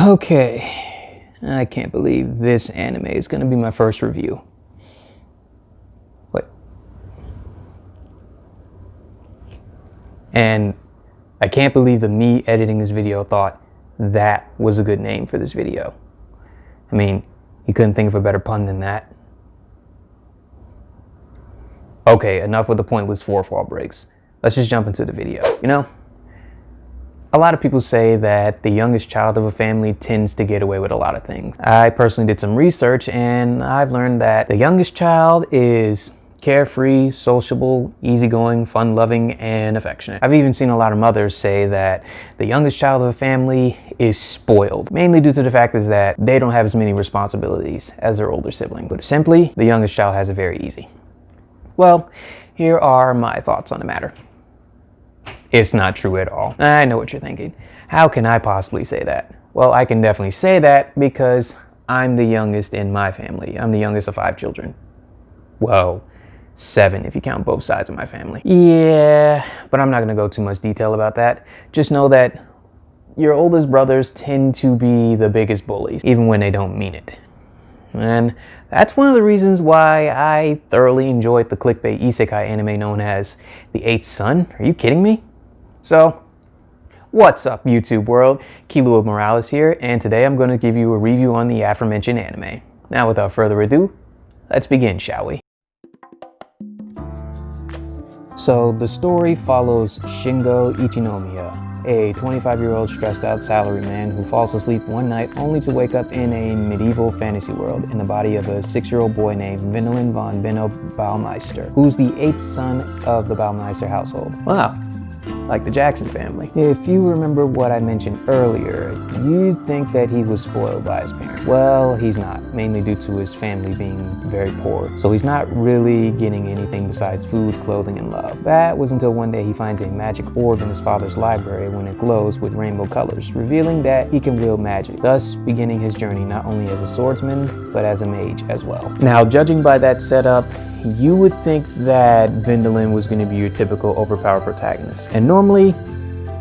Okay, I can't believe this anime is going to be my first review. Wait. And I can't believe that me editing this video thought that was a good name for this video. I mean, you couldn't think of a better pun than that. Okay, enough with the pointless fourth wall breaks. Let's just jump into the video. You know, a lot of people say that the youngest child of a family tends to get away with a lot of things. I personally did some research and I've learned that the youngest child is carefree, sociable, easygoing, fun-loving, and affectionate. I've even seen a lot of mothers say that the youngest child of a family is spoiled, mainly due to the fact is that they don't have as many responsibilities as their older sibling. But simply, the youngest child has it very easy. Well, here are my thoughts on the matter. It's not true at all. I know what you're thinking. How can I possibly say that? Well, I can definitely say that because I'm the youngest in my family. I'm the youngest of 5 children. Well, 7 if you count both sides of my family. Yeah, but I'm not going to go too much detail about that. Just know that your oldest brothers tend to be the biggest bullies, even when they don't mean it. And that's one of the reasons why I thoroughly enjoyed the clickbait Isekai anime known as The Eighth Son. Are you kidding me? So, what's up YouTube world? Kilo Morales here, and today I'm going to give you a review on the aforementioned anime. Now without further ado, let's begin, shall we? So the story follows Shingo Ichinomiya, a 25-year-old stressed out salaryman who falls asleep one night only to wake up in a medieval fantasy world in the body of a 6-year-old boy named Vindelin von Benno Baumeister, who's the 8th son of the Baumeister household. Wow. Like the Jackson family. If you remember what I mentioned earlier, you'd think that he was spoiled by his parents. Well, he's not, mainly due to his family being very poor. So he's not really getting anything besides food, clothing, and love. That was until one day he finds a magic orb in his father's library when it glows with rainbow colors, revealing that he can wield magic, thus beginning his journey not only as a swordsman, but as a mage as well. Now, judging by that setup, you would think that Vindelin was going to be your typical overpowered protagonist. And normally,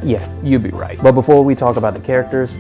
yeah, you'd be right. But before we talk about the characters,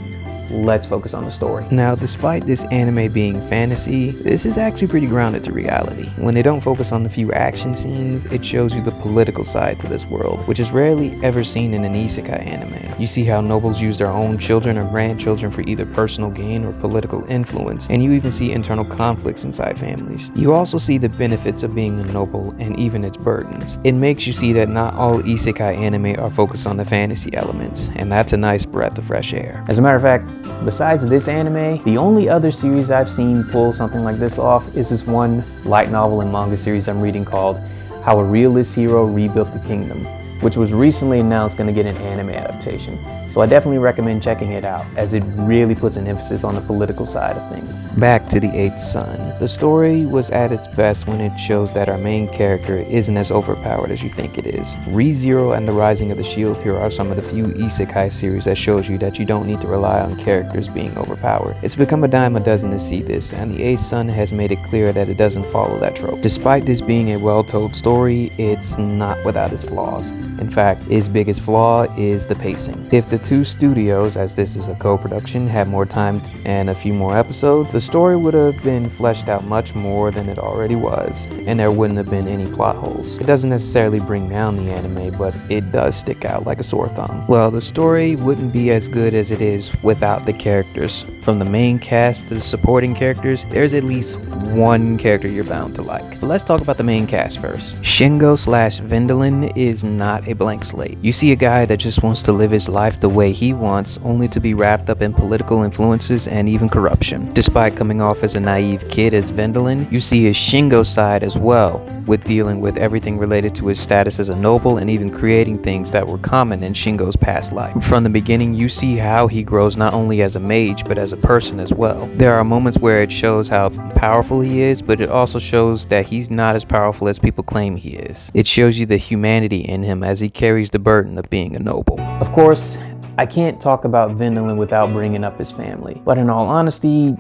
let's focus on the story. Now, despite this anime being fantasy, this is actually pretty grounded to reality. When they don't focus on the few action scenes, it shows you the political side to this world, which is rarely ever seen in an isekai anime. You see how nobles use their own children or grandchildren for either personal gain or political influence, and you even see internal conflicts inside families. You also see the benefits of being a noble and even its burdens. It makes you see that not all isekai anime are focused on the fantasy elements, and that's a nice breath of fresh air. As a matter of fact, besides this anime, the only other series I've seen pull something like this off is this one light novel and manga series I'm reading called How a Realist Hero Rebuilt the Kingdom, which was recently announced going to get an anime adaptation. So I definitely recommend checking it out, as it really puts an emphasis on the political side of things. Back to the 8th son. The story was at its best when it shows that our main character isn't as overpowered as you think it is. Re:Zero and the Rising of the Shield Hero are some of the few isekai series that shows you that you don't need to rely on characters being overpowered. It's become a dime a dozen to see this, and the 8th son has made it clear that it doesn't follow that trope. Despite this being a well-told story, it's not without its flaws. In fact, its biggest flaw is the pacing. If the two studios, as this is a co-production, had more time and a few more episodes, the story would have been fleshed out much more than it already was, and there wouldn't have been any plot holes. It doesn't necessarily bring down the anime, but it does stick out like a sore thumb. Well, the story wouldn't be as good as it is without the characters. From the main cast to the supporting characters, there's at least one character you're bound to like. But let's talk about the main cast first. Shingo/Vindelin is not a blank slate. You see a guy that just wants to live his life the way he wants, only to be wrapped up in political influences and even corruption. Despite coming off as a naive kid as Vindelin, you see his Shingo side as well, with dealing with everything related to his status as a noble and even creating things that were common in Shingo's past life. From the beginning, you see how he grows not only as a mage, but as a person as well. There are moments where it shows how powerful he is, but it also shows that he's not as powerful as people claim he is. It shows you the humanity in him as he carries the burden of being a noble. Of course, I can't talk about Vindelin without bringing up his family, but in all honesty,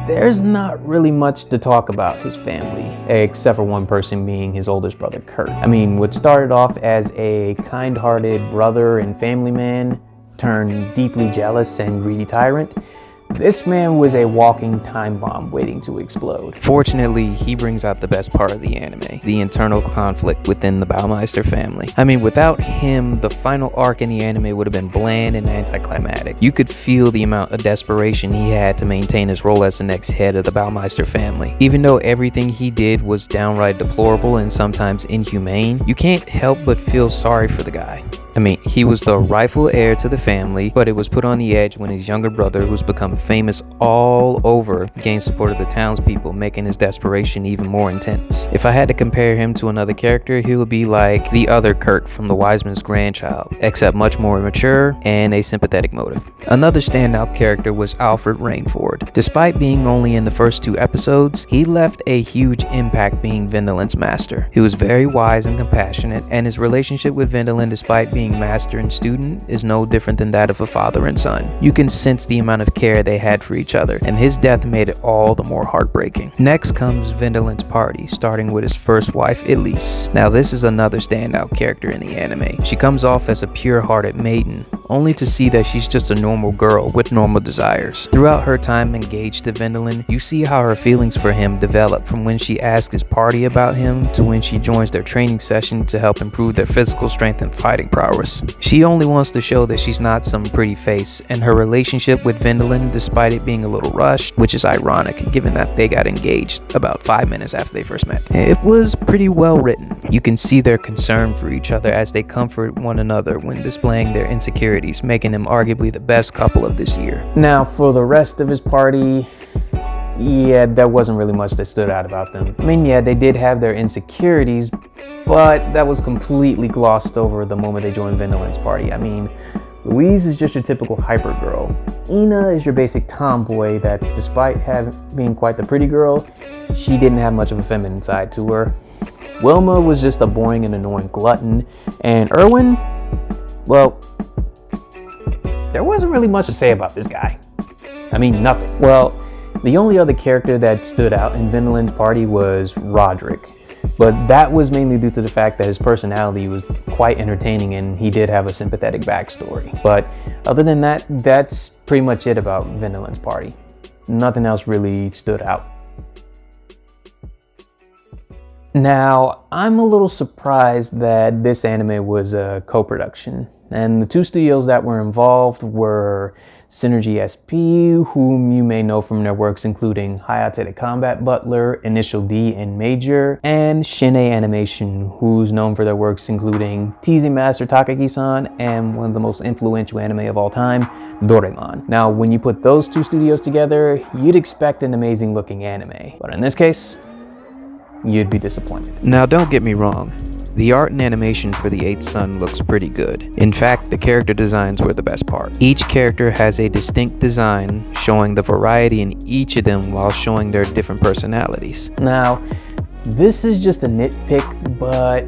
there's not really much to talk about his family, except for one person being his oldest brother, Kurt. I mean, what started off as a kind-hearted brother and family man turned deeply jealous and greedy tyrant, this man was a walking time bomb waiting to explode. Fortunately, he brings out the best part of the anime, the internal conflict within the Baumeister family. I mean, without him, the final arc in the anime would have been bland and anticlimactic. You could feel the amount of desperation he had to maintain his role as the next head of the Baumeister family. Even though everything he did was downright deplorable and sometimes inhumane, you can't help but feel sorry for the guy. I mean, he was the rightful heir to the family, but it was put on the edge when his younger brother, who's become famous all over, gained support of the townspeople, making his desperation even more intense. If I had to compare him to another character, he would be like the other Kurt from The Wise Man's Grandchild, except much more mature and a sympathetic motive. Another standout character was Alfred Rainford. Despite being only in the first 2 episodes, he left a huge impact being Vindelin's master. He was very wise and compassionate, and his relationship with Vindelin, despite being master and student, is no different than that of a father and son. You can sense the amount of care they had for each other, and his death made it all the more heartbreaking. Next comes Vindelin's party, starting with his first wife, Elise. Now this is another standout character in the anime. She comes off as a pure-hearted maiden, only to see that she's just a normal girl with normal desires. Throughout her time engaged to Vindelin, you see how her feelings for him develop, from when she asks his party about him to when she joins their training session to help improve their physical strength and fighting prowess. She only wants to show that she's not some pretty face, and her relationship with Vindelin, despite it being a little rushed, which is ironic given that they got engaged about 5 minutes after they first met, it was pretty well written. You can see their concern for each other as they comfort one another when displaying their insecurities, making them arguably the best couple of this year. Now for the rest of his party, yeah, there wasn't really much that stood out about them. I mean, yeah, they did have their insecurities, but that was completely glossed over the moment they joined Vindelin's party. I mean, Louise is just your typical hyper girl. Ina is your basic tomboy that, despite being quite the pretty girl, she didn't have much of a feminine side to her. Wilma was just a boring and annoying glutton, and Erwin, well, there wasn't really much to say about this guy. I mean, nothing. Well, the only other character that stood out in Vindelin's party was Roderick. But that was mainly due to the fact that his personality was quite entertaining and he did have a sympathetic backstory. But other than that, that's pretty much it about Vindelin's party. Nothing else really stood out. Now, I'm a little surprised that this anime was a co-production. And the 2 studios that were involved were Synergy SP, whom you may know from their works including Hayate the Combat Butler, Initial D, and Major, and Shinei Animation, who's known for their works including Teasing Master Takagi-san and one of the most influential anime of all time, Doraemon. Now, when you put those 2 studios together, you'd expect an amazing looking anime, but in this case, you'd be disappointed. Now, don't get me wrong. The art and animation for the 8th Son looks pretty good. In fact, the character designs were the best part. Each character has a distinct design, showing the variety in each of them while showing their different personalities. Now, this is just a nitpick, but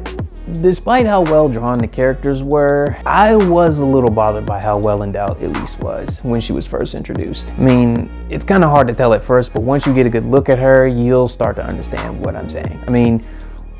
despite how well drawn the characters were, I was a little bothered by how well endowed Elise was when she was first introduced. I mean, it's kind of hard to tell at first, but once you get a good look at her, you'll start to understand what I'm saying. I mean,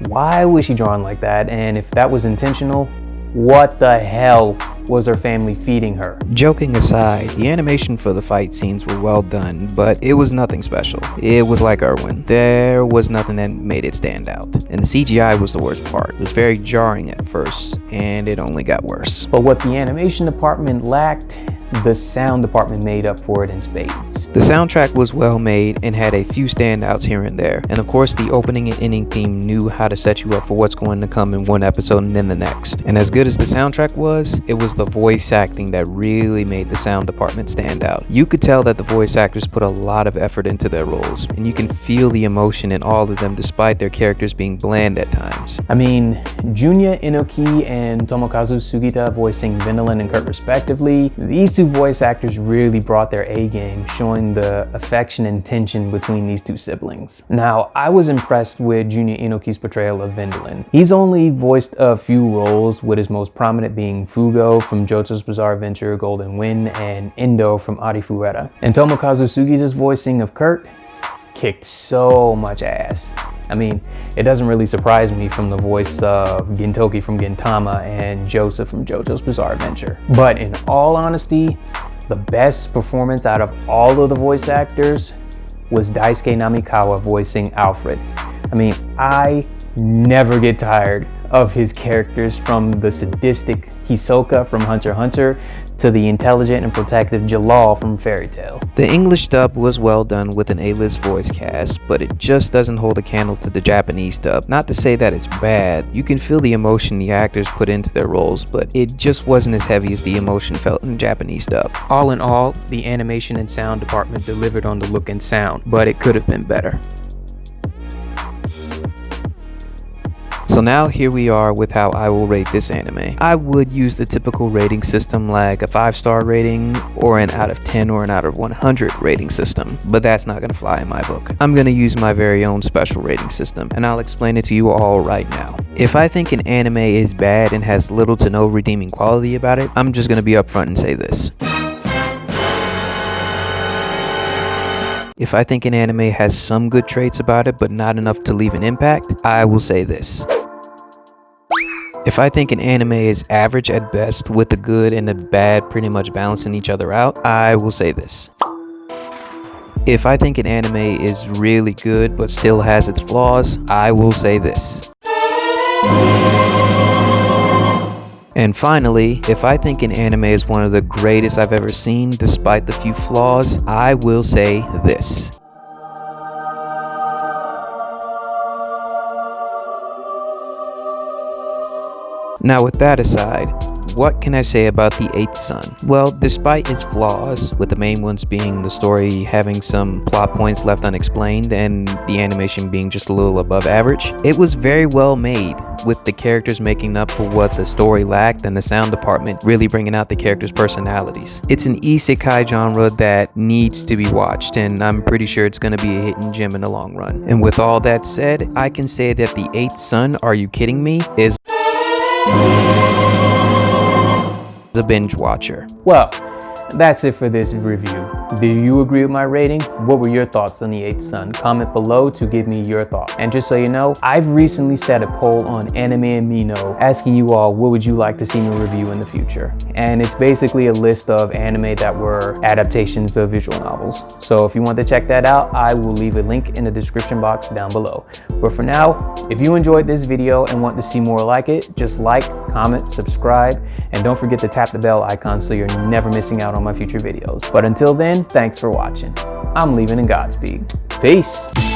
why was she drawn like that? And if that was intentional, what the hell was her family feeding her? Joking aside, the animation for the fight scenes were well done, but it was nothing special. It was like Erwin. There was nothing that made it stand out. And the CGI was the worst part. It was very jarring at first, and it only got worse. But what the animation department lacked, the sound department made up for it in spades. The soundtrack was well made and had a few standouts here and there, and of course the opening and ending theme knew how to set you up for what's going to come in one episode and then the next. And as good as the soundtrack was, it was the voice acting that really made the sound department stand out. You could tell that the voice actors put a lot of effort into their roles, and you can feel the emotion in all of them despite their characters being bland at times. I mean, Junya Inoki and Tomokazu Sugita voicing Vindelin and Kurt respectively, these 2 voice actors really brought their A game, showing the affection and tension between these 2 siblings. Now, I was impressed with Junya Inoki's portrayal of Vindelin. He's only voiced a few roles, with his most prominent being Fugo from JoJo's Bizarre Adventure Golden Wind and Endo from Arifureta. And Tomokazu Sugita's voicing of Kurt kicked so much ass. I mean, it doesn't really surprise me from the voice of Gintoki from Gintama and Joseph from JoJo's Bizarre Adventure. But in all honesty, the best performance out of all of the voice actors was Daisuke Namikawa voicing Alfred. I mean, I never get tired of his characters, from the sadistic Hisoka from Hunter x Hunter to the intelligent and protective Jalal from Fairy Tail. The English dub was well done with an A-list voice cast, but it just doesn't hold a candle to the Japanese dub. Not to say that it's bad, you can feel the emotion the actors put into their roles, but it just wasn't as heavy as the emotion felt in the Japanese dub. All in all, the animation and sound department delivered on the look and sound, but it could have been better. So now here we are with how I will rate this anime. I would use the typical rating system like a 5-star rating or an out of 10 or an out of 100 rating system, but that's not gonna fly in my book. I'm gonna use my very own special rating system, and I'll explain it to you all right now. If I think an anime is bad and has little to no redeeming quality about it, I'm just gonna be upfront and say this. If I think an anime has some good traits about it but not enough to leave an impact, I will say this. If I think an anime is average at best with the good and the bad pretty much balancing each other out, I will say this. If I think an anime is really good but still has its flaws, I will say this. And finally, if I think an anime is one of the greatest I've ever seen despite the few flaws, I will say this. Now with that aside, what can I say about The Eighth Sun? Well, despite its flaws, with the main ones being the story having some plot points left unexplained and the animation being just a little above average, it was very well made, with the characters making up for what the story lacked and the sound department really bringing out the characters' personalities. It's an isekai genre that needs to be watched, and I'm pretty sure it's going to be a hidden gem in the long run. And with all that said, I can say that The Eighth Sun, Are You Kidding Me?, is a binge watcher. Well, that's it for this review. Do you agree with my rating? What were your thoughts on The Eighth Sun? Comment below to give me your thoughts. And just so you know, I've recently set a poll on Anime and Mino asking you all what would you like to see me review in the future. And it's basically a list of anime that were adaptations of visual novels. So if you want to check that out, I will leave a link in the description box down below. But for now, if you enjoyed this video and want to see more like it, just like, comment, subscribe, and don't forget to tap the bell icon so you're never missing out on my future videos. But until then, thanks for watching. I'm leaving in Godspeed. Peace.